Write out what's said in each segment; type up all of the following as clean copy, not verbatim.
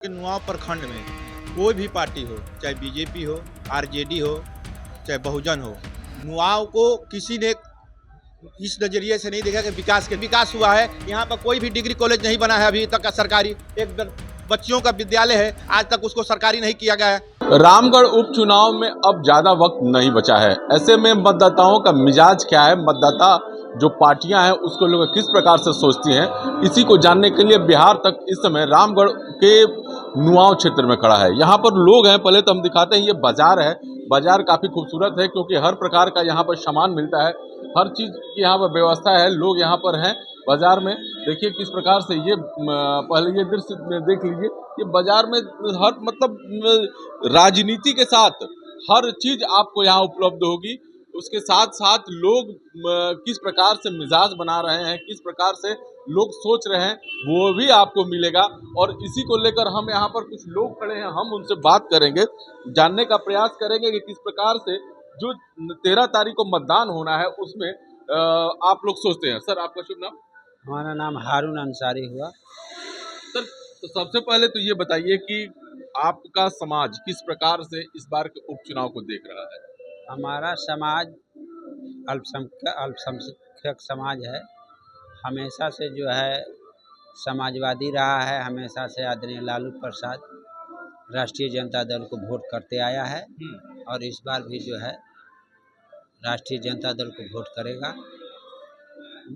कि नुआव प्रखंड में कोई भी पार्टी हो, चाहे बीजेपी हो, आरजेडी हो, चाहे बहुजन हो, नुआव को किसी ने इस नजरिए से नहीं देखा कि विकास हुआ है। यहाँ पर कोई भी डिग्री कॉलेज नहीं बना है अभी तक का सरकारी। एक बच्चियों का विद्यालय है, आज तक उसको सरकारी नहीं किया गया है। रामगढ़ उपचुनाव में अब ज़्यादा वक्त नहीं बचा है। ऐसे में मतदाताओं का मिजाज क्या है, मतदाता जो पार्टियां हैं उसको लोग किस प्रकार से सोचती हैं, इसी को जानने के लिए बिहार तक इस समय रामगढ़ के नुआव क्षेत्र में खड़ा है। यहाँ पर लोग हैं, पहले तो हम दिखाते हैं। ये बाजार है, बाजार काफ़ी खूबसूरत है क्योंकि हर प्रकार का यहाँ पर सामान मिलता है, हर चीज़ की यहाँ पर व्यवस्था है। लोग यहाँ पर हैं बाजार में। देखिए किस प्रकार से ये पहले ये दृश्य देख लीजिए। ये बाजार में हर मतलब राजनीति के साथ हर चीज आपको यहाँ उपलब्ध होगी। उसके साथ साथ लोग किस प्रकार से मिजाज बना रहे हैं, किस प्रकार से लोग सोच रहे हैं, वो भी आपको मिलेगा। और इसी को लेकर हम यहाँ पर कुछ लोग खड़े हैं, हम उनसे बात करेंगे, जानने का प्रयास करेंगे कि किस प्रकार से जो 13 तारीख को मतदान होना है उसमें आप लोग सोचते हैं। सर आपका शुभ नाम? हमारा नाम हारून अंसारी हुआ। सर तो सबसे पहले तो ये बताइए कि आपका समाज किस प्रकार से इस बार के उपचुनाव को देख रहा है? हमारा समाज अल्पसंख्यक समाज है। हमेशा से जो है समाजवादी रहा है। हमेशा से आदरणीय लालू प्रसाद राष्ट्रीय जनता दल को वोट करते आया है और इस बार भी जो है राष्ट्रीय जनता दल को वोट करेगा।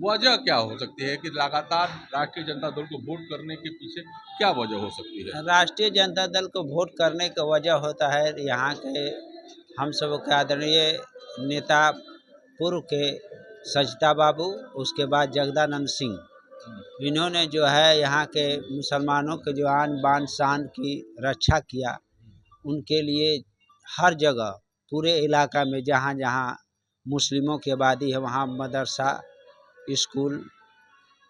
वजह क्या हो सकती है कि लगातार राष्ट्रीय जनता दल को वोट करने के पीछे क्या वजह हो सकती है? राष्ट्रीय जनता दल को वोट करने का वजह होता है यहाँ के हम सब के आदरणीय नेता पूर्व के सजता बाबू, उसके बाद जगदानंद सिंह, इन्होंने जो है यहाँ के मुसलमानों के जो आन बान शान की रक्षा किया। उनके लिए हर जगह पूरे इलाका में जहाँ जहाँ मुस्लिमों की आबादी है वहाँ मदरसा स्कूल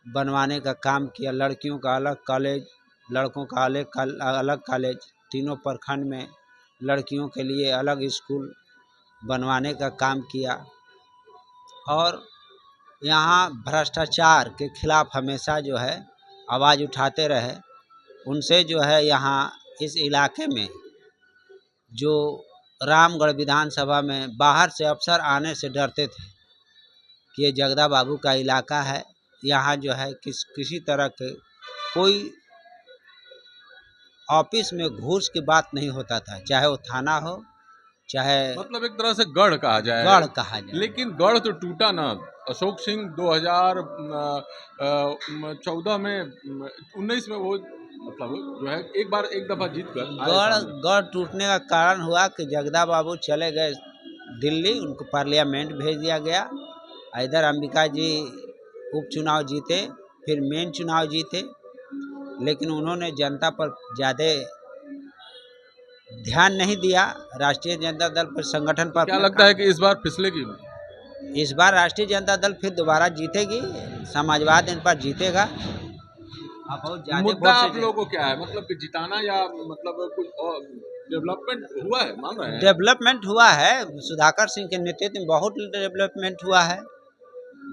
बनवाने का काम किया। लड़कियों का अलग कॉलेज, लड़कों का अलग कॉलेज, तीनों प्रखंड में लड़कियों के लिए अलग स्कूल बनवाने का काम किया। और यहाँ भ्रष्टाचार के खिलाफ हमेशा जो है आवाज़ उठाते रहे। उनसे जो है यहाँ इस इलाके में जो रामगढ़ विधानसभा में बाहर से अफसर आने से डरते थे कि ये जगदा बाबू का इलाका है, यहाँ जो है किसी तरह के कोई ऑफिस में घूस की बात नहीं होता था, चाहे वो थाना हो चाहे मतलब एक तरह से गढ़ कहा जाए। गढ़ कहा जाए। लेकिन गढ़ तो टूटा ना। अशोक सिंह 2014 में 19 में वो मतलब जो है एक दफा जीत कर गढ़ टूटने का कारण हुआ कि जगदा बाबू चले गए दिल्ली, उनको पार्लियामेंट भेज दिया गया। इधर अंबिका जी उपचुनाव जीते, फिर मेन चुनाव जीते, लेकिन उन्होंने जनता पर ज़्यादा ध्यान नहीं दिया। राष्ट्रीय जनता दल पर संगठन पर क्या लगता है कि इस बार फिसलेगी? इस बार राष्ट्रीय जनता दल फिर दोबारा जीतेगी, समाजवाद इन पर जीतेगा। मुद्दा आप लोगों को क्या है, मतलब कि जिताना या मतलब कुछ और डेवलपमेंट हुआ है? मान रहे हैं डेवलपमेंट हुआ है, सुधाकर सिंह के नेतृत्व में बहुत डेवलपमेंट हुआ है।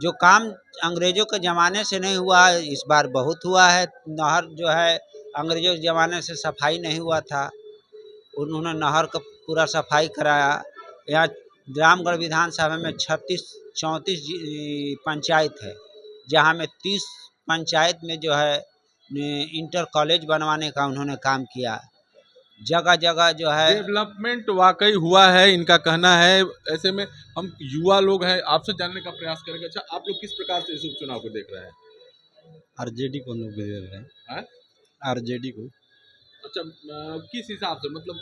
जो काम अंग्रेजों के ज़माने से नहीं हुआ इस बार बहुत हुआ है। नहर जो है अंग्रेजों के ज़माने से सफाई नहीं हुआ था, उन्होंने नहर का पूरा सफाई कराया। यहाँ रामगढ़ विधानसभा में 34 पंचायत है, जहाँ में 30 पंचायत में जो है इंटर कॉलेज बनवाने का उन्होंने काम किया। जगह जगह जो है डेवलपमेंट वाकई हुआ है, इनका कहना है। ऐसे में हम युवा लोग हैं, आपसे जानने का प्रयास करेंगे। अच्छा, आप लोग किस प्रकार से इस उपचुनाव को देख रहे हैं? आरजेडी को लोग दे रहे हैं। आरजेडी को। अच्छा, किस हिसाब से, मतलब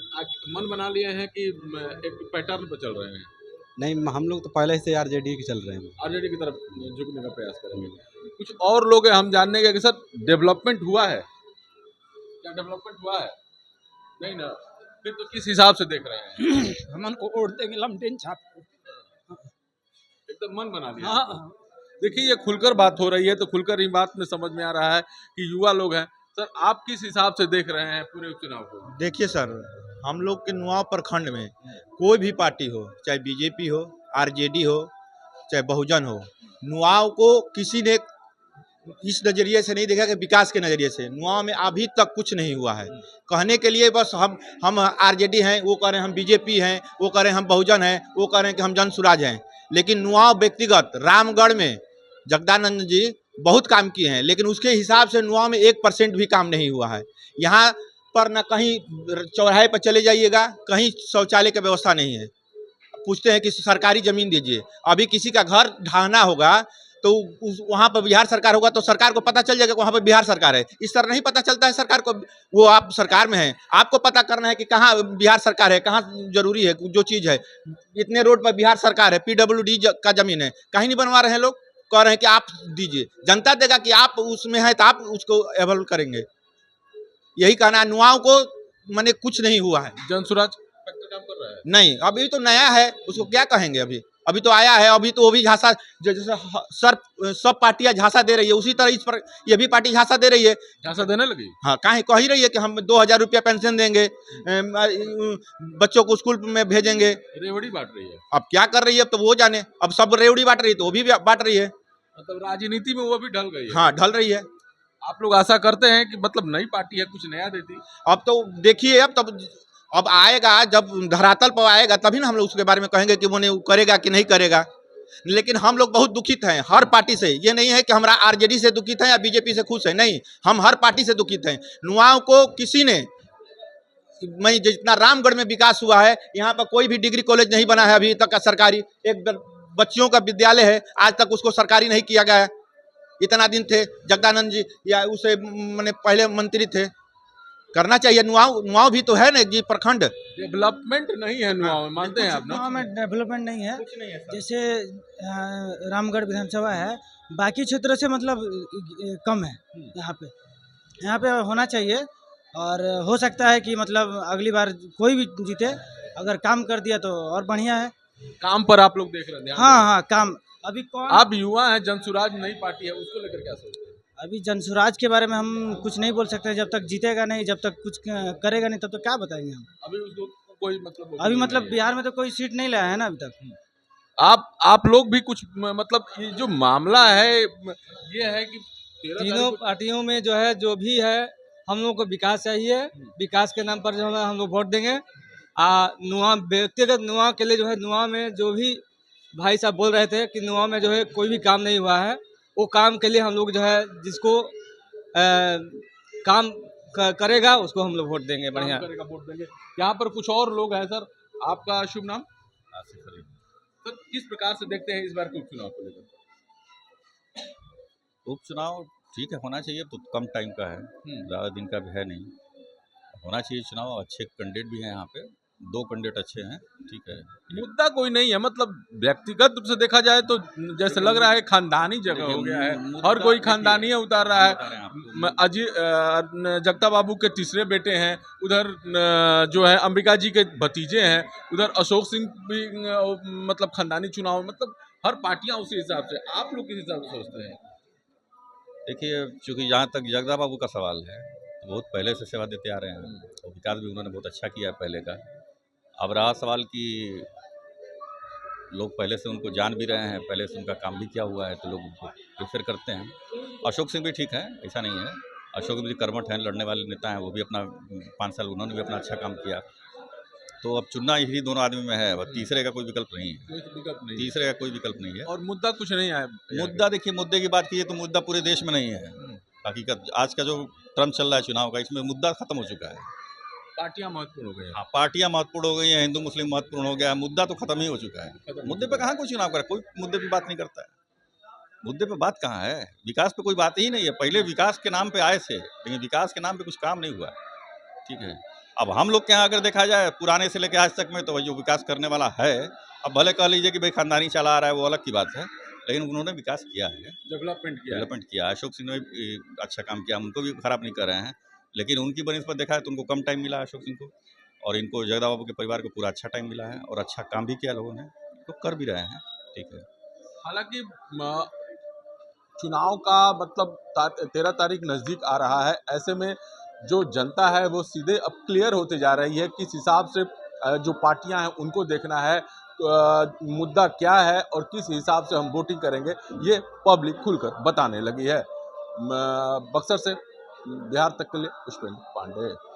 मन बना लिए हैं कि एक पैटर्न पर चल रहे हैं? नहीं, हम लोग तो पहले से आरजेडी के चल रहे हैं। आरजेडी की तरफ झुकने का प्रयास करेंगे। कुछ और लोग हैं, हम जानने के कि सर डेवलपमेंट हुआ है क्या? डेवलपमेंट हुआ है नहीं ना, फिर तो किस हिसाब से देख रहे हैं? हमन को वोट देंगे लमटेन छाप, एकदम मन बना लिया। देखिए ये खुलकर बात हो रही है, तो खुलकर ही बात में समझ में आ रहा है कि युवा लोग हैं। सर आप किस हिसाब से देख रहे हैं पूरे उपचुनाव को? देखिए सर, हम लोग के नुआव प्रखंड में कोई भी पार्टी हो, चाहे बीजेपी हो, आरजेडी हो, चाहे बहुजन हो, नुआव को किसी ने इस नज़रिए से नहीं देखा कि विकास के नज़रिए से। नुआव में अभी तक कुछ नहीं हुआ है। कहने के लिए बस हम आरजेडी हैं, वो कह रहे हैं हम बीजेपी हैं, वो कह रहे हैं हम बहुजन हैं, वो कह रहे हैं कि हम जन सुराज हैं। लेकिन नुआव व्यक्तिगत रामगढ़ में जगदानंद जी बहुत काम किए हैं, लेकिन उसके हिसाब से नुआव में 1% भी काम नहीं हुआ है। यहाँ पर न कहीं चौराहे पर चले जाइएगा, कहीं शौचालय की व्यवस्था नहीं है। पूछते हैं कि सरकारी ज़मीन दीजिए। अभी किसी का घर ढहाना होगा तो वहाँ पर बिहार सरकार होगा तो सरकार को पता चल जाएगा कि वहाँ पर बिहार सरकार है। इस तरह नहीं पता चलता है सरकार को। वो आप सरकार में हैं, आपको पता करना है कि कहाँ बिहार सरकार है, कहाँ जरूरी है जो चीज़ है। इतने रोड पर बिहार सरकार है, PWD का ज़मीन है, कहीं नहीं बनवा रहे हैं लोग। कह रहे हैं कि आप दीजिए, जनता देगा कि आप उसमें है तो आप उसको अवेल करेंगे। यही कहना है। नुआव को माने कुछ नहीं हुआ है। जनसुराज फैक्ट्री काम कर रहा है? नहीं, अभी तो नया है, उसको क्या कहेंगे। अभी तो आया है। अभी तो वो भी झांसा, जैसे सब पार्टियां झांसा दे रही है, उसी तरह इस पर ये भी पार्टी झांसा दे रही है। झांसा देने लगी? हाँ, कहीं कह ही रही है कि हम 2000 रुपया पेंशन देंगे, बच्चों को स्कूल में भेजेंगे। रेवड़ी बांट रही है। अब क्या कर रही है, अब तो वो जाने। अब सब रेवड़ी बांट रही है तो वो भी बांट रही है। मतलब राजनीति में वो भी ढल गई है। हाँ, ढल रही है। आप लोग आशा करते हैं कि मतलब नई पार्टी है, कुछ नया देती? अब तो देखिए, अब आएगा, जब धरातल पर आएगा तभी ना हम लोग उसके बारे में कहेंगे कि वो करेगा कि नहीं करेगा। लेकिन हम लोग बहुत दुखित हैं हर पार्टी से। ये नहीं है कि हमारा आरजेडी से दुखित है या बीजेपी से खुश है, नहीं, हम हर पार्टी से दुखित हैं। नुआव को किसी ने, मैं जितना रामगढ़ में विकास हुआ है, यहाँ पर कोई भी डिग्री कॉलेज नहीं बना है अभी तक का सरकारी। एक बच्चियों का विद्यालय है, आज तक उसको सरकारी नहीं किया गया है। इतना दिन थे जगदानंद जी या उसे मैंने पहले मंत्री थे, करना चाहिए। नुआव भी तो है ना जी, प्रखंड। डेवलपमेंट नहीं है नुआव में, मानते हैं आप ना? नुआव में डेवलपमेंट नहीं है। कुछ नहीं है सर। जैसे रामगढ़ विधानसभा है, बाकी क्षेत्रों से मतलब कम है। यहाँ पे होना चाहिए और हो सकता है कि मतलब अगली बार कोई भी जीते, अगर काम कर दिया तो और बढ़िया है। काम पर आप लोग देख रहे हैं? हाँ, काम। अभी कौन, आप युवा हैं, जनसुराज नई पार्टी है, उसको लेकर क्या सोचते हैं? अभी जनसुराज के बारे में हम कुछ नहीं बोल सकते। जब तक जीतेगा नहीं, जब तक कुछ करेगा नहीं, तब तक क्या बताएंगे हम। अभी उसको कोई मतलब अभी मतलब बिहार में तो कोई सीट नहीं लाया है ना अभी तक। आप लोग भी कुछ मतलब ये जो मामला है ये है कि तीनों पार्टियों में जो है, जो भी है, हम लोग को विकास चाहिए। विकास के नाम पर जो है हम लोग वोट देंगे। नुआव व्यक्तिगत नुआव के लिए जो है, नुआव में जो भी भाई साहब बोल रहे थे कि नुआव में जो है कोई भी काम नहीं हुआ है, वो काम के लिए हम लोग जो है जिसको काम करेगा उसको हम लोग वोट देंगे। बढ़िया करेगा, वोट देंगे। यहाँ पर कुछ और लोग हैं। सर, आपका शुभ नाम? आसिफ अली। सर, किस प्रकार से देखते हैं इस बार के उपचुनाव को लेकर? उपचुनाव ठीक है, होना चाहिए। तो कम टाइम का है, ज़्यादा दिन का भी है नहीं, होना चाहिए चुनाव। अच्छे कैंडिडेट भी हैं यहाँ पे, 2 कैंडिडेट अच्छे हैं, ठीक है। मुद्दा कोई नहीं है, मतलब व्यक्तिगत रूप से देखा जाए तो जैसे लग रहा है खानदानी जगह हो गया है, हर कोई खानदानी उतार रहा है। जगता बाबू के तीसरे बेटे हैं, उधर जो है अंबिका जी के भतीजे हैं, उधर अशोक सिंह भी मतलब खानदानी चुनाव, मतलब हर पार्टियां उसी हिसाब से। आप लोग किस हिसाब से सोचते हैं? देखिए, चूँकि जहाँ तक जगदा बाबू का सवाल है, तो बहुत पहले से सेवा देते आ रहे हैं और विकास भी उन्होंने बहुत अच्छा किया पहले का। अब रहा सवाल कि लोग पहले से उनको जान भी रहे हैं, पहले से उनका काम भी किया हुआ है, तो लोग उनको प्रेफर करते हैं। अशोक सिंह भी ठीक है, ऐसा नहीं है। अशोक भी कर्मठ हैं, लड़ने वाले नेता हैं, वो भी अपना 5 साल उन्होंने भी अपना अच्छा काम किया। तो अब चुनना यही दोनों आदमी में है, अब तीसरे का कोई विकल्प नहीं है। तीसरे का कोई विकल्प नहीं है। और मुद्दा कुछ नहीं है। मुद्दा देखिए, मुद्दे की बात कीजिए तो मुद्दा पूरे देश में नहीं है। हकीकत आज का जो क्रम चल रहा है चुनाव का, इसमें मुद्दा खत्म हो चुका है। पार्टियां महत्वपूर्ण हो गई हैं। हाँ, पार्टियां महत्वपूर्ण हो गई हैं, हिंदू मुस्लिम महत्वपूर्ण हो गया है, मुद्दा तो खत्म ही हो चुका है। मुद्दे पे कहाँ कोई चुनाव करे, कोई मुद्दे पे बात नहीं करता है। मुद्दे पे बात कहाँ है, विकास पे कोई बात ही नहीं है। पहले विकास के नाम पे आए थे, लेकिन विकास के नाम पे कुछ काम नहीं हुआ, ठीक है। अब हम लोग के यहाँ अगर देखा जाए पुराने से लेकर आज तक में, तो जो विकास करने वाला है, अब भले कह लीजिए कि भाई खानदानी चला आ रहा है, वो अलग की बात है, लेकिन उन्होंने विकास किया है, डेवलपमेंट किया। अशोक सिंह ने भी अच्छा काम किया, उनको भी खराब नहीं कर रहे हैं, लेकिन उनकी बनस्पत देखा है तो उनको कम टाइम मिला अशोक सिंह को, और इनको जगदा बाबू के परिवार को पूरा अच्छा टाइम मिला है और अच्छा काम भी किया लोगों ने, तो कर भी रहे हैं, ठीक है। हालांकि चुनाव का मतलब 13 तारीख नज़दीक आ रहा है, ऐसे में जो जनता है वो सीधे अब क्लियर होते जा रही है, किस हिसाब से जो पार्टियां हैं उनको देखना है, मुद्दा क्या है और किस हिसाब से हम वोटिंग करेंगे, ये पब्लिक खुलकर बताने लगी है। बक्सर से बिहार तक के लिए पुष्पेंद्र पांडे।